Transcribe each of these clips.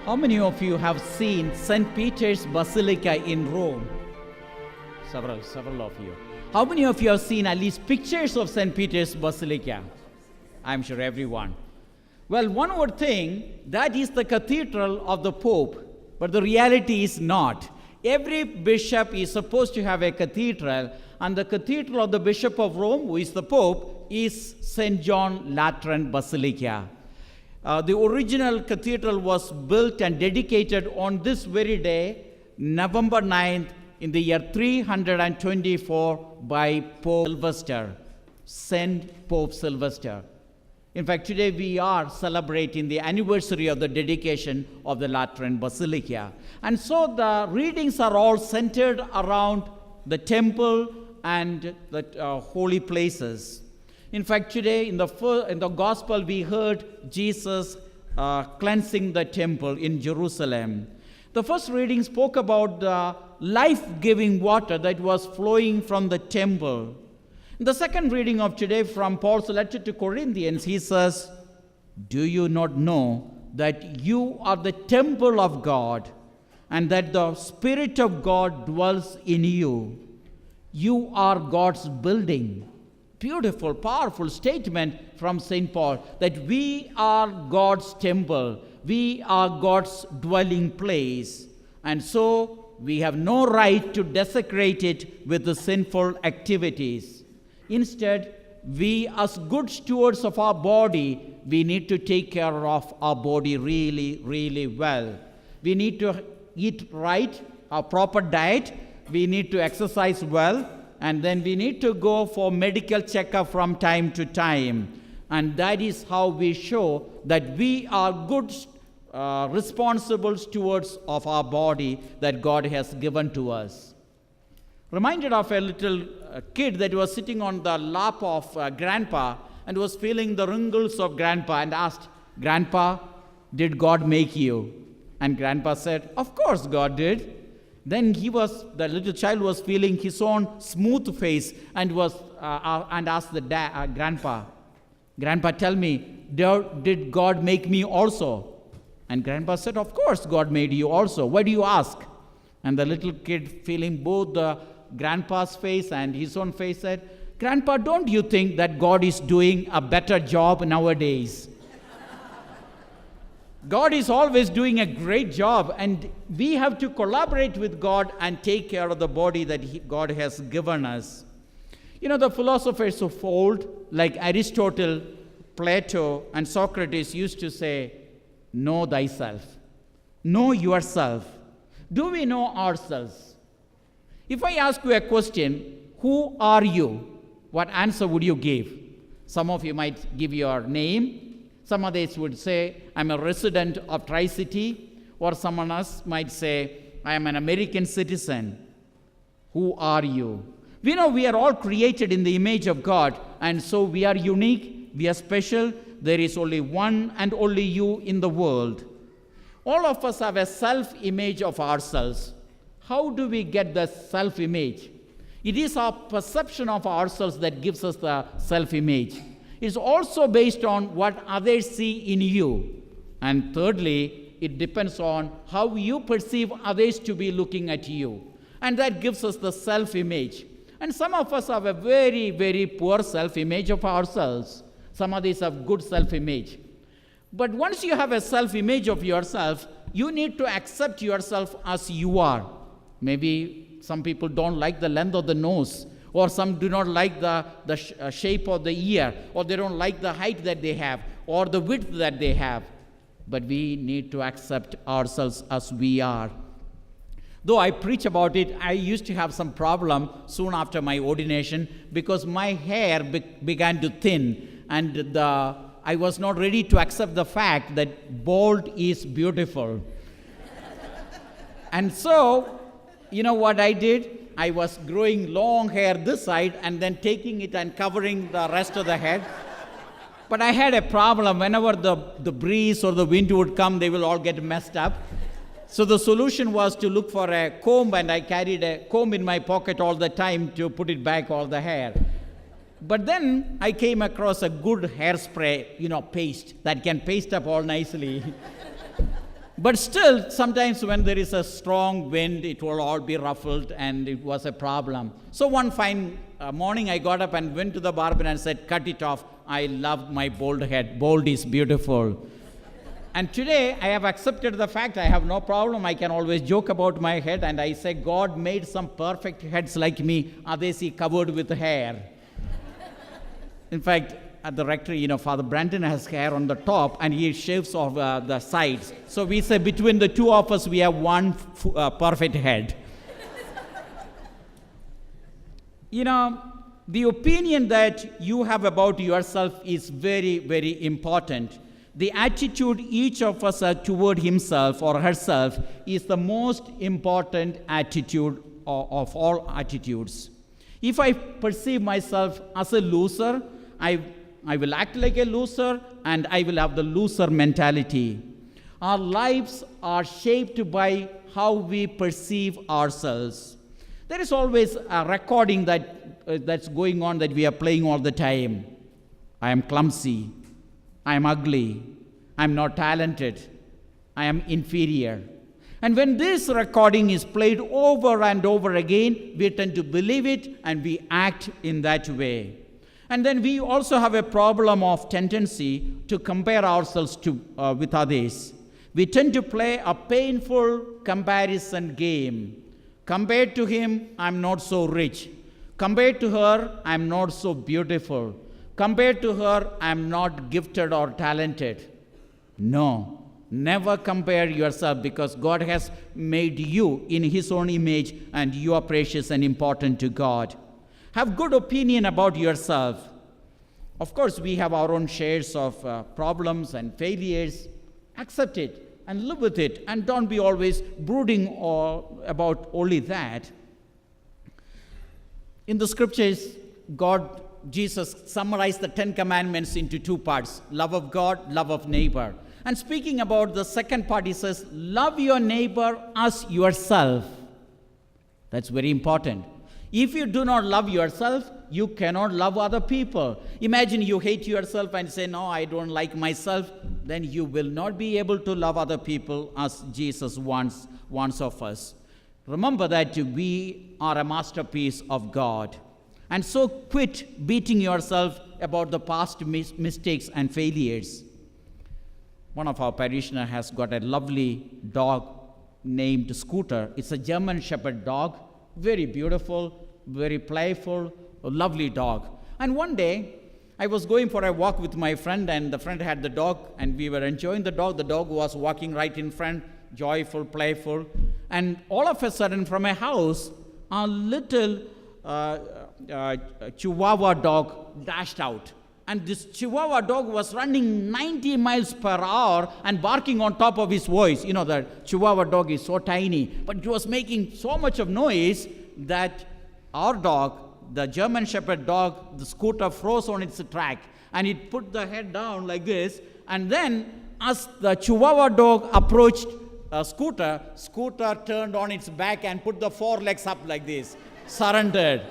How many of you have seen St. Peter's Basilica in Rome? Several of you. How many of you have seen at least pictures of St. Peter's Basilica? I'm sure everyone. Well, one would think that is the cathedral of the Pope, but the reality is not. Every bishop is supposed to have a cathedral, and the cathedral of the Bishop of Rome, who is the Pope, is St. John Lateran Basilica. The original cathedral was built and dedicated on this very day, November 9th, in the year 324 by Pope Sylvester, Saint Pope Sylvester. In fact, today we are celebrating the anniversary of the dedication of the Lateran Basilica. And so the readings are all centered around the temple and the holy places. In fact, today in the gospel we heard Jesus cleansing the temple in Jerusalem. The first reading spoke about the life-giving water that was flowing from the temple. In the second reading of today from Paul's letter to Corinthians, he says, "Do you not know that you are the temple of God and that the Spirit of God dwells in you? You are God's building." Beautiful, powerful statement from St. Paul that we are God's temple. We are God's dwelling place. And so we have no right to desecrate it with the sinful activities. Instead, we as good stewards of our body, we need to take care of our body really, really well. We need to eat right, a proper diet. We need to exercise well. And then we need to go for medical checkup from time to time. And that is how we show that we are good, responsible stewards of our body that God has given to us. Reminded of a little kid that was sitting on the lap of Grandpa and was feeling the wrinkles of Grandpa and asked, "Grandpa, did God make you?" And Grandpa said, "Of course God did." Then the little child was feeling his own smooth face and asked the Grandpa, "Grandpa, tell me, did God make me also?" And Grandpa said, "Of course God made you also. Why do you ask?" And the little kid, feeling both the Grandpa's face and his own face, said, "Grandpa, don't you think that God is doing a better job nowadays? God is always doing a great job, and we have to collaborate with God and take care of the body that God has given us." You know, the philosophers of old, like Aristotle, Plato, and Socrates, used to say, "Know thyself. Know yourself." Do we know ourselves? If I ask you a question, who are you? What answer would you give? Some of you might give your name. Some others would say, "I'm a resident of Tri-City," or someone else might say, "I am an American citizen." Who are you? We know we are all created in the image of God, and so we are unique, we are special. There is only one and only you in the world. All of us have a self-image of ourselves. How do we get the self-image? It is our perception of ourselves that gives us the self-image. It's also based on what others see in you. And thirdly, it depends on how you perceive others to be looking at you. And that gives us the self-image. And some of us have a very, very poor self-image of ourselves. Some others have good self-image. But once you have a self-image of yourself, you need to accept yourself as you are. Maybe some people don't like the length of the nose, or some do not like the shape of the ear, or they don't like the height that they have, or the width that they have. But we need to accept ourselves as we are. Though I preach about it, I used to have some problem soon after my ordination because my hair began to thin, and I was not ready to accept the fact that bald is beautiful. And so, you know what I did? I was growing long hair this side and then taking it and covering the rest of the head. But I had a problem. Whenever the breeze or the wind would come, they will all get messed up. So the solution was to look for a comb, and I carried a comb in my pocket all the time to put it back all the hair. But then I came across a good hairspray, paste that can paste up all nicely. But still, sometimes when there is a strong wind, it will all be ruffled, and it was a problem. So one fine morning, I got up and went to the barber and said, cut it off. I love my bald head. Bald is beautiful. And today, I have accepted the fact. I have no problem. I can always joke about my head, and I say, God made some perfect heads like me. Others he covered with hair. In fact, at the rectory, Father Brandon has hair on the top, and he shaves off the sides. So we say between the two of us, we have one perfect head. The opinion that you have about yourself is very, very important. The attitude each of us has toward himself or herself is the most important attitude of all attitudes. If I perceive myself as a loser, I will act like a loser, and I will have the loser mentality. Our lives are shaped by how we perceive ourselves. There is always a recording that's going on that we are playing all the time. I am clumsy. I am ugly. I am not talented. I am inferior. And when this recording is played over and over again, we tend to believe it and we act in that way. And then we also have a problem of tendency to compare ourselves with others. We tend to play a painful comparison game. Compared to him, I'm not so rich. Compared to her, I'm not so beautiful. Compared to her, I'm not gifted or talented. No, never compare yourself, because God has made you in his own image, and you are precious and important to God. Have good opinion about yourself. Of course, we have our own shares of problems and failures. Accept it and live with it, and don't be always brooding about only that. In the scriptures, Jesus summarized the 10 commandments into 2 parts: love of God, love of neighbor. And speaking about the second part, he says, love your neighbor as yourself. That's very important. If you do not love yourself, you cannot love other people. Imagine you hate yourself and say, no, I don't like myself. Then you will not be able to love other people as Jesus wants of us. Remember that we are a masterpiece of God. And so quit beating yourself about the past mistakes and failures. One of our parishioners has got a lovely dog named Scooter. It's a German Shepherd dog. Very beautiful, very playful, a lovely dog. And one day, I was going for a walk with my friend, and the friend had the dog, and we were enjoying the dog. The dog was walking right in front, joyful, playful. And all of a sudden, from a house, a little Chihuahua dog dashed out. And this Chihuahua dog was running 90 miles per hour and barking on top of his voice. The Chihuahua dog is so tiny, but it was making so much of noise that our dog, the German Shepherd dog, the Scooter, froze on its track, and it put the head down like this. And then as the Chihuahua dog approached Scooter, Scooter turned on its back and put the 4 legs up like this, surrendered.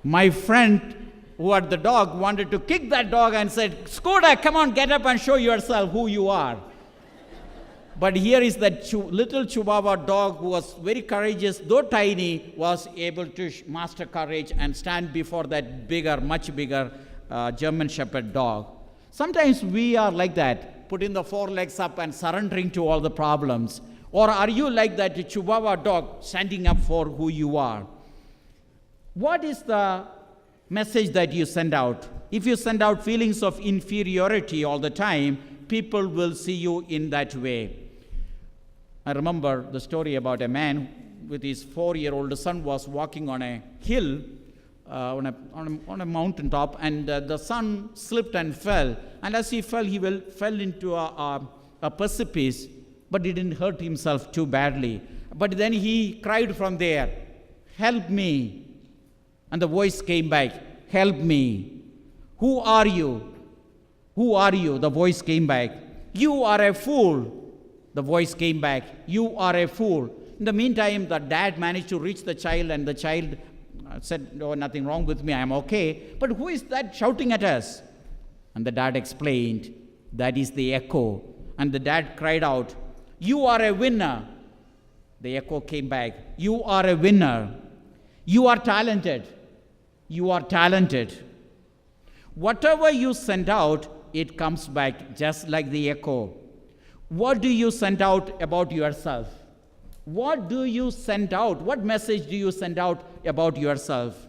My friend who had the dog wanted to kick that dog and said, Scooter, come on, get up and show yourself who you are. But here is that little Chihuahua dog who was very courageous, though tiny, was able to master courage and stand before that bigger, much bigger German Shepherd dog. Sometimes we are like that, putting the 4 legs up and surrendering to all the problems. Or are you like that Chihuahua dog, standing up for who you are? What is the message that you send out? If you send out feelings of inferiority all the time, people will see you in that way. I remember the story about a man with his 4-year-old son was walking on a hill, on a mountain top, and the son slipped and fell. And as he fell, he fell into a precipice, but he didn't hurt himself too badly. But then he cried from there, "Help me." And the voice came back, "Help me." "Who are you? Who are you?" The voice came back. "You are a fool." The voice came back, "You are a fool." In the meantime, the dad managed to reach the child, and the child said, "No, nothing wrong with me, I am okay." "But who is that shouting at us?" And the dad explained, "That is the echo And the dad cried out, "You are a winner." The echo came back, "You are a winner. You are talented. You are talented." Whatever you send out, it comes back just like the echo. What do you send out about yourself? What do you send out? What message do you send out about yourself?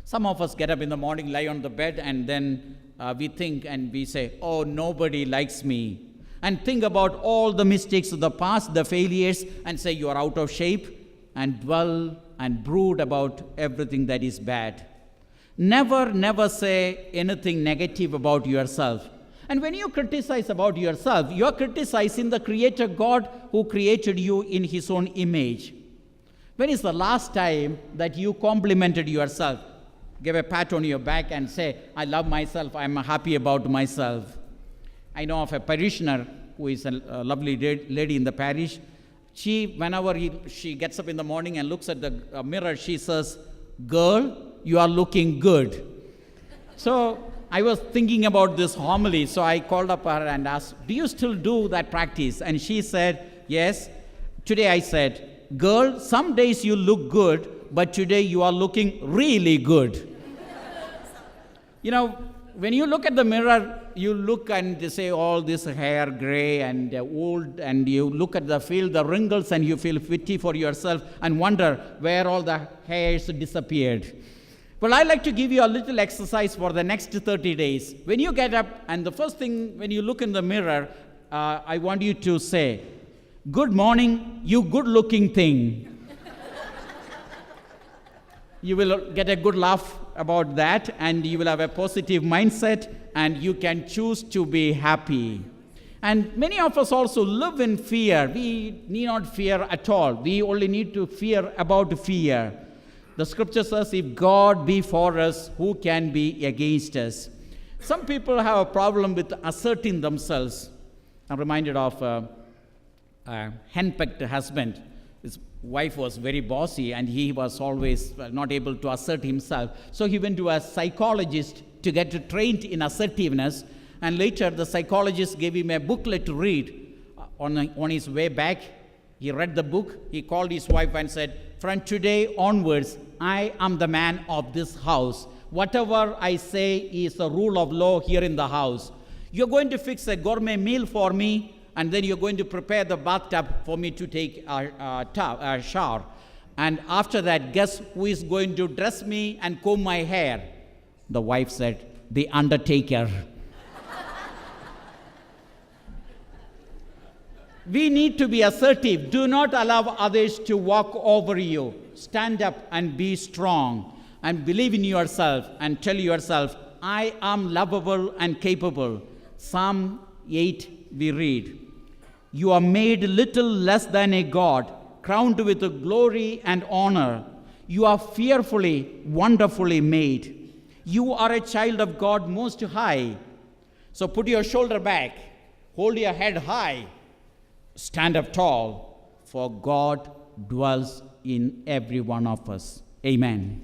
Some of us get up in the morning, lie on the bed, and then we think and we say, "Oh, nobody likes me." And think about all the mistakes of the past, the failures, and say you are out of shape, and dwell and brood about everything that is bad. Never say anything negative about yourself. And when you criticize about yourself, you are criticizing the Creator God who created you in His own image. When is the last time that you complimented yourself? Give a pat on your back and say, "I love myself, I'm happy about myself." I know of a parishioner who is a lovely lady in the parish. Whenever she gets up in the morning and looks at the mirror, she says, "Girl, you are looking good." So I was thinking about this homily, so I called up her and asked, "Do you still do that practice?" And she said, "Yes." Today I said, "Girl, some days you look good, but today you are looking really good." You know, when you look at the mirror, you look and say all this hair gray and old, and you look at feel the wrinkles, and you feel pity for yourself and wonder where all the hairs disappeared. Well, I like to give you a little exercise for the next 30 days. When you get up, and the first thing when you look in the mirror, I want you to say, "Good morning, you good-looking thing." You will get a good laugh about that, and you will have a positive mindset, and you can choose to be happy. And many of us also live in fear. We need not fear at all. We only need to fear about fear. The scripture says, "If God be for us, who can be against us?" Some people have a problem with asserting themselves. I'm reminded of a henpecked husband. His wife was very bossy, and he was always not able to assert himself. So he went to a psychologist to get trained in assertiveness, and later the psychologist gave him a booklet to read. On his way back, he read the book. He called his wife and said, "From today onwards, I am the man of this house. Whatever I say is a rule of law here in the house. You're going to fix a gourmet meal for me, and then you're going to prepare the bathtub for me to take a shower. And after that, guess who is going to dress me and comb my hair?" The wife said, "The undertaker." We need to be assertive. Do not allow others to walk over you. Stand up and be strong, and believe in yourself, and tell yourself, "I am lovable and capable." Psalm 8 we read, "You are made little less than a god, crowned with glory and honor. You are fearfully, wonderfully made. You are a child of God Most High." So put your shoulder back, hold your head high, stand up tall, for God dwells in every one of us. Amen.